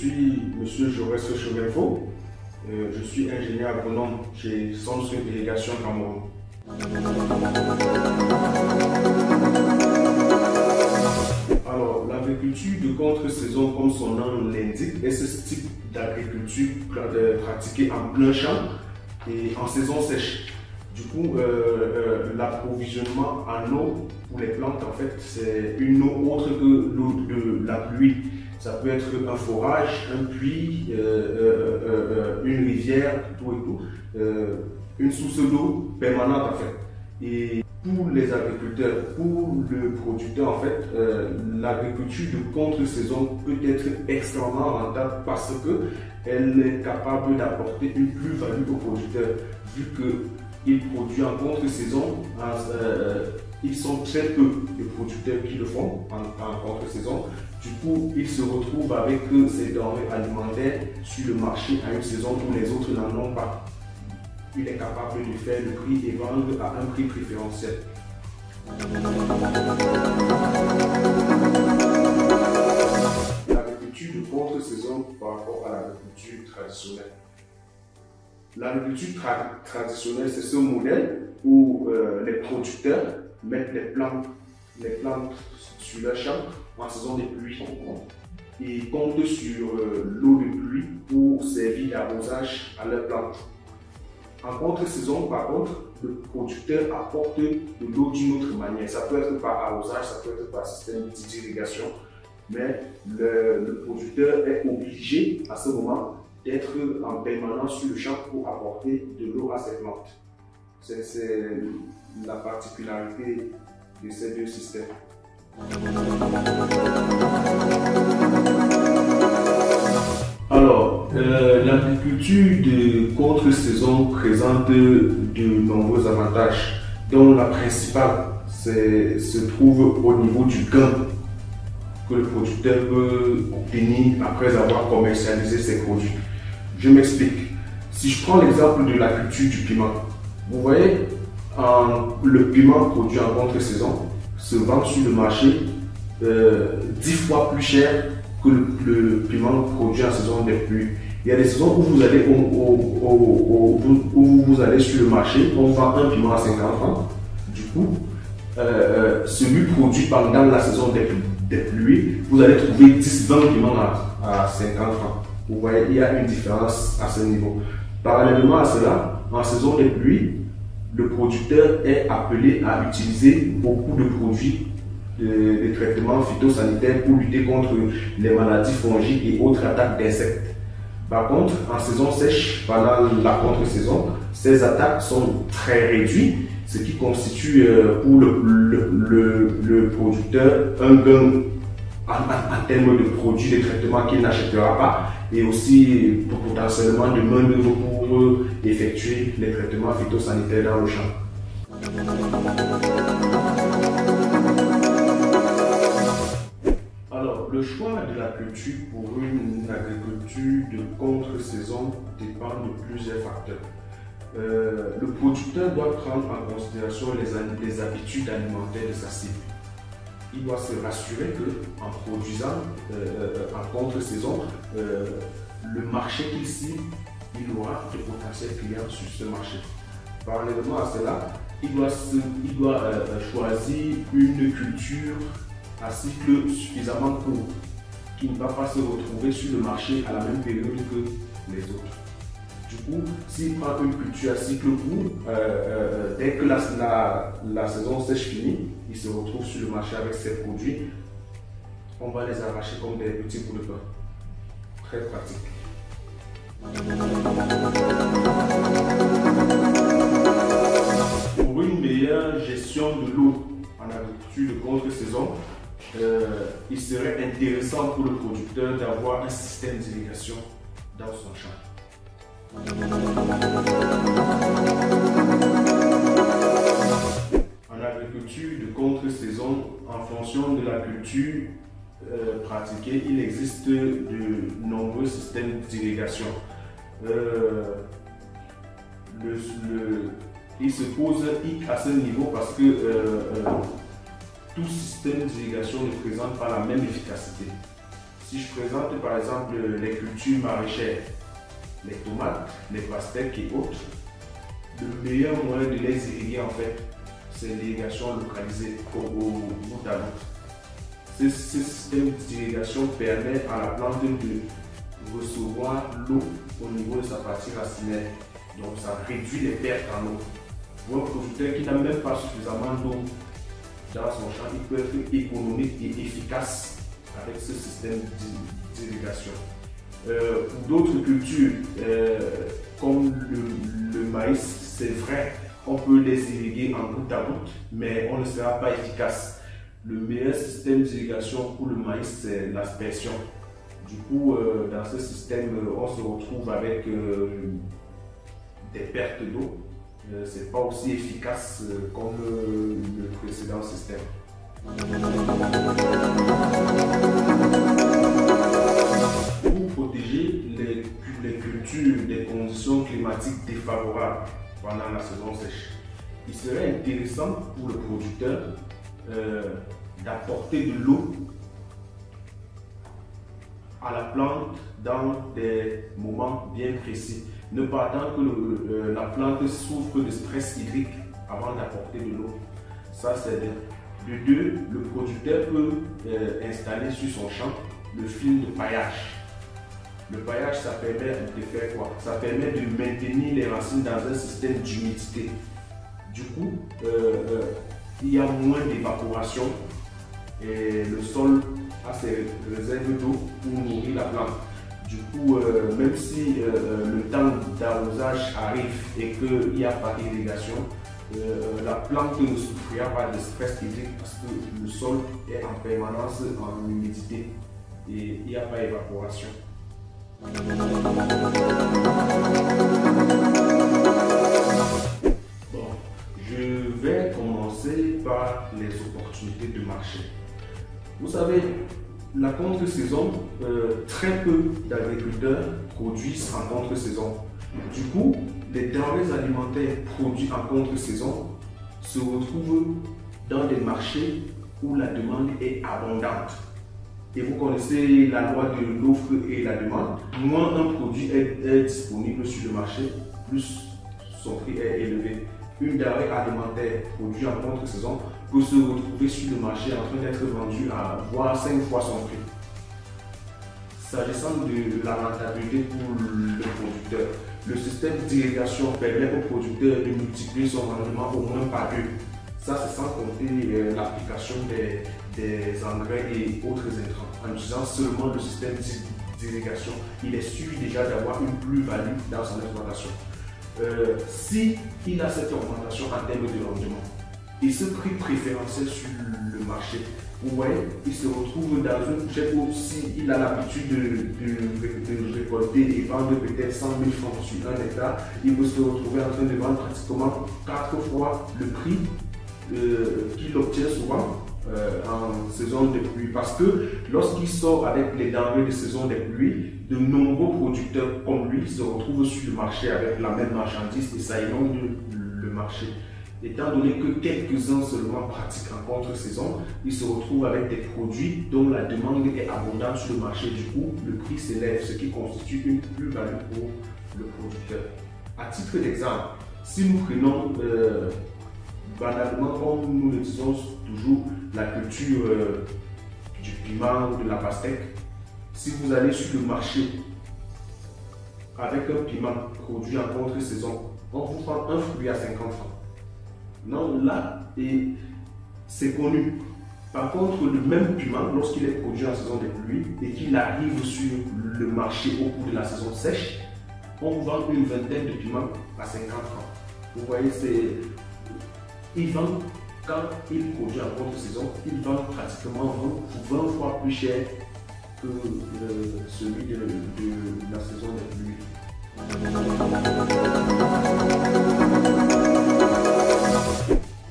suis Monsieur Jaurès Chevelfo. Je suis ingénieur agronome chez Centre d'irrigation Cameroun. Alors, l'agriculture de contre-saison, comme son nom l'indique, est ce type d'agriculture pratiquée en plein champ et en saison sèche. Du coup, l'approvisionnement en eau pour les plantes, en fait, c'est une eau autre que l'eau de la pluie. Ça peut être un forage, un puits, une rivière, tout et tout, une source d'eau permanente, en fait. Et pour les agriculteurs, pour le producteur, en fait, l'agriculture de contre-saison peut être extrêmement rentable parce qu'elle est capable d'apporter une plus-value au producteur, vu qu'il produit en contre-saison. Ils sont très peu de producteurs qui le font en contre-saison. Du coup, ils se retrouvent avec ces denrées alimentaires sur le marché à une saison où les autres n'en ont pas. Il est capable de faire le prix et vendre à un prix préférentiel. L'agriculture de contre-saison par rapport à l'agriculture traditionnelle. L'agriculture traditionnelle, c'est ce modèle où les producteurs mettent les plantes sur leur champ en saison de pluie. Ils comptent sur l'eau de pluie pour servir d'arrosage à leurs plantes. En contre-saison, par contre, le producteur apporte de l'eau d'une autre manière. Ça peut être par arrosage, ça peut être par système d'irrigation, mais le producteur est obligé à ce moment d'être en permanence sur le champ pour apporter de l'eau à ses plantes. C'est la particularité de ces deux systèmes. Alors, l'agriculture de contre-saison présente de nombreux avantages, dont la principale se trouve au niveau du gain que le producteur peut obtenir après avoir commercialisé ses produits. Je m'explique. Si je prends l'exemple de la culture du piment, vous voyez, le piment produit en contre-saison se vend sur le marché 10 fois plus cher que le piment produit en saison des pluies. Il y a des saisons où vous allez, où vous allez sur le marché, on vend un piment à 50 francs. Du coup, celui produit pendant la saison des pluies, vous allez trouver 10-20 piments à 50 francs. Vous voyez, il y a une différence à ce niveau. Parallèlement à cela, en saison des pluies, le producteur est appelé à utiliser beaucoup de produits de traitements phytosanitaires pour lutter contre les maladies fongiques et autres attaques d'insectes. Par contre, en saison sèche, pendant la contre-saison, ces attaques sont très réduites, ce qui constitue pour le producteur un gain en termes de produits de traitement qu'il n'achètera pas et aussi potentiellement de main-d'œuvre pour effectuer les traitements phytosanitaires dans le champ. Alors, le choix de la culture pour une agriculture de contre-saison dépend de plusieurs facteurs. Le producteur doit prendre en considération les habitudes alimentaires de sa cible. Il doit se rassurer qu'en produisant en contre-saison, le marché qu'il cible, il aura de potentiels clients sur ce marché. Parallèlement à cela, il doit choisir une culture à cycle suffisamment court, qui ne va pas se retrouver sur le marché à la même période que les autres. Du coup, s'il prend une culture à cycle court, dès que la saison sèche finie, il se retrouve sur le marché avec ses produits. On va les arracher comme des petits bouts de pain. Très pratique. Pour une meilleure gestion de l'eau en agriculture de contre-saison, il serait intéressant pour le producteur d'avoir un système d'irrigation dans son champ. En agriculture de contre-saison, en fonction de la culture pratiquée, il existe de nombreux systèmes d'irrigation. Il se pose hic à ce niveau parce que tout système d'irrigation ne présente pas la même efficacité. Si je présente par exemple les cultures maraîchères, les tomates, les pastèques et autres, le meilleur moyen de les irriguer en fait, c'est l'irrigation localisée au goutte à goutte. Ce système d'irrigation permet à la plante de recevoir l'eau au niveau de sa partie racinaire. Donc ça réduit les pertes en eau. Pour un producteur qui n'a même pas suffisamment d'eau dans son champ, il peut être économique et efficace avec ce système d'irrigation. Pour d'autres cultures, comme le maïs, c'est vrai, on peut les irriguer en goutte à goutte, mais on ne sera pas efficace. Le meilleur système d'irrigation pour le maïs, c'est l'aspersion. Du coup, dans ce système, on se retrouve avec des pertes d'eau. Ce n'est pas aussi efficace comme le précédent système. Pour protéger les cultures des conditions climatiques défavorables pendant la saison sèche, il serait intéressant pour le producteur d'apporter de l'eau à la plante dans des moments bien précis. Ne pas attendre que la plante souffre de stress hydrique avant d'apporter de l'eau. Ça, c'est de deux. Le producteur peut installer sur son champ le film de paillage. Le paillage, ça permet de faire quoi? Ça permet de maintenir les racines dans un système d'humidité. Du coup, il y a moins d'évaporation et le sol a ses réserves d'eau pour nourrir la plante. Du coup, même si le temps d'arrosage arrive et qu'il n'y a pas d'irrigation, la plante ne souffrira pas de stress hydrique parce que le sol est en permanence en humidité et il n'y a pas d'évaporation. Bon, je vais commencer par les opportunités de marché. Vous savez, la contre-saison, très peu d'agriculteurs produisent en contre-saison. Du coup, les denrées alimentaires produites en contre-saison se retrouvent dans des marchés où la demande est abondante. Et vous connaissez la loi de l'offre et la demande. Moins un produit est disponible sur le marché, plus son prix est élevé. Une denrée alimentaire produite en contre-saison peut se retrouver sur le marché en train d'être vendue à voire 5 fois son prix. S'agissant de la rentabilité pour le producteur, le système d'irrigation permet au producteur de multiplier son rendement au moins par 2. Ça, c'est sans compter l'application des engrais et autres intrants. En utilisant seulement le système d'irrigation, il est sûr déjà d'avoir une plus-value dans son exploitation. Si il a cette augmentation en termes de rendement et ce prix préférentiel sur le marché, vous voyez, il se retrouve dans une fourchette où s'il a l'habitude de récolter et vendre peut-être 100 000 francs sur 1 hectare, il peut se retrouver en train de vendre pratiquement 4 fois le prix qu'il obtient souvent en saison de pluie. Parce que lorsqu'il sort avec les denrées de saison des pluies, de nombreux producteurs comme lui se retrouvent sur le marché avec la même marchandise et ça inonde le marché. Étant donné que quelques-uns seulement pratiquent en contre-saison, ils se retrouvent avec des produits dont la demande est abondante sur le marché. Du coup, le prix s'élève, ce qui constitue une plus-value pour le producteur. À titre d'exemple, si nous prenons banalement, comme nous le disons toujours, la culture du piment ou de la pastèque, si vous allez sur le marché avec un piment produit en contre-saison, on vous vend un fruit à 50 francs. Non, là, c'est connu. Par contre, le même piment, lorsqu'il est produit en saison de pluie et qu'il arrive sur le marché au cours de la saison sèche, on vous vend une vingtaine de piments à 50 francs. Vous voyez, ils vendent, quand ils produisent en contre-saison, ils vendent pratiquement 20 fois plus cher que celui de la saison de pluie.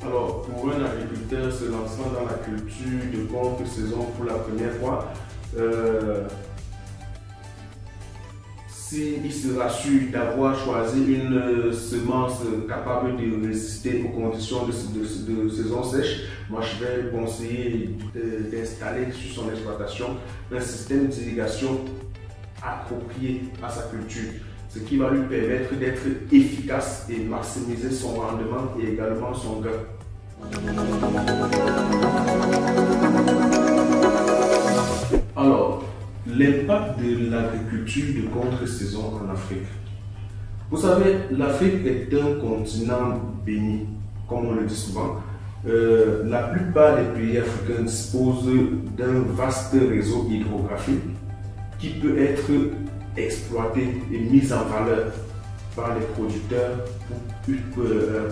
Alors, pour un agriculteur se lançant dans la culture de contre-saison pour la première fois, s'il sera sûr d'avoir choisi une semence capable de résister aux conditions de saison sèche, moi je vais conseiller d'installer sur son exploitation un système d'irrigation approprié à sa culture, ce qui va lui permettre d'être efficace et maximiser son rendement et également son gain. Alors, l'impact de l'agriculture de contre-saison en Afrique. Vous savez, l'Afrique est un continent béni, comme on le dit souvent. La plupart des pays africains disposent d'un vaste réseau hydrographique qui peut être exploité et mis en valeur par les producteurs pour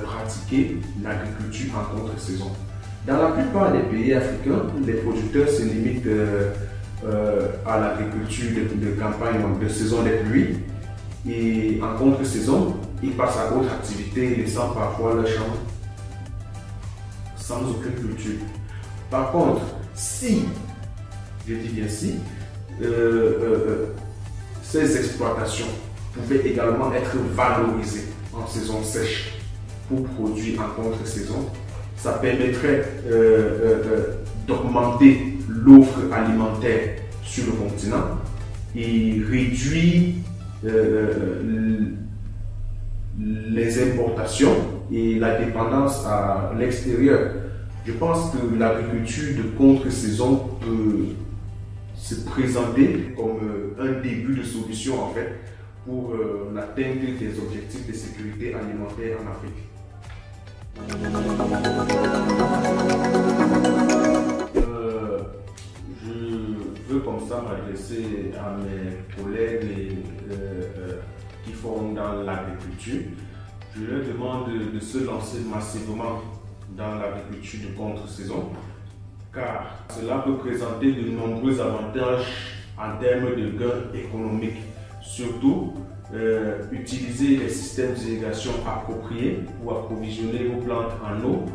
pratiquer l'agriculture en contre-saison. Dans la plupart des pays africains, les producteurs se limitent à l'agriculture de campagne, donc de saison des pluies, et en contre-saison, ils passent à d'autres activités, laissant parfois leur champ sans aucune culture. Par contre, si, je dis bien si, ces exploitations pouvaient également être valorisées en saison sèche pour produire en contre-saison, ça permettrait d'augmenter l'offre alimentaire sur le continent et réduire les importations et la dépendance à l'extérieur. Je pense que l'agriculture de contre-saison peut se présenter comme un début de solution en fait pour l'atteinte des objectifs de sécurité alimentaire en Afrique. Je veux comme ça m'adresser à mes collègues qui font dans l'agriculture. Je leur demande de se lancer massivement dans l'agriculture de contre-saison, car cela peut présenter de nombreux avantages en termes de gains économiques. Surtout, utiliser les systèmes d'irrigation appropriés pour approvisionner vos plantes en eau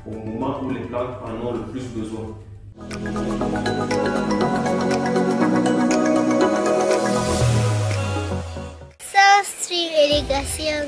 au moment où les plantes en ont le plus besoin. Sans irrigation.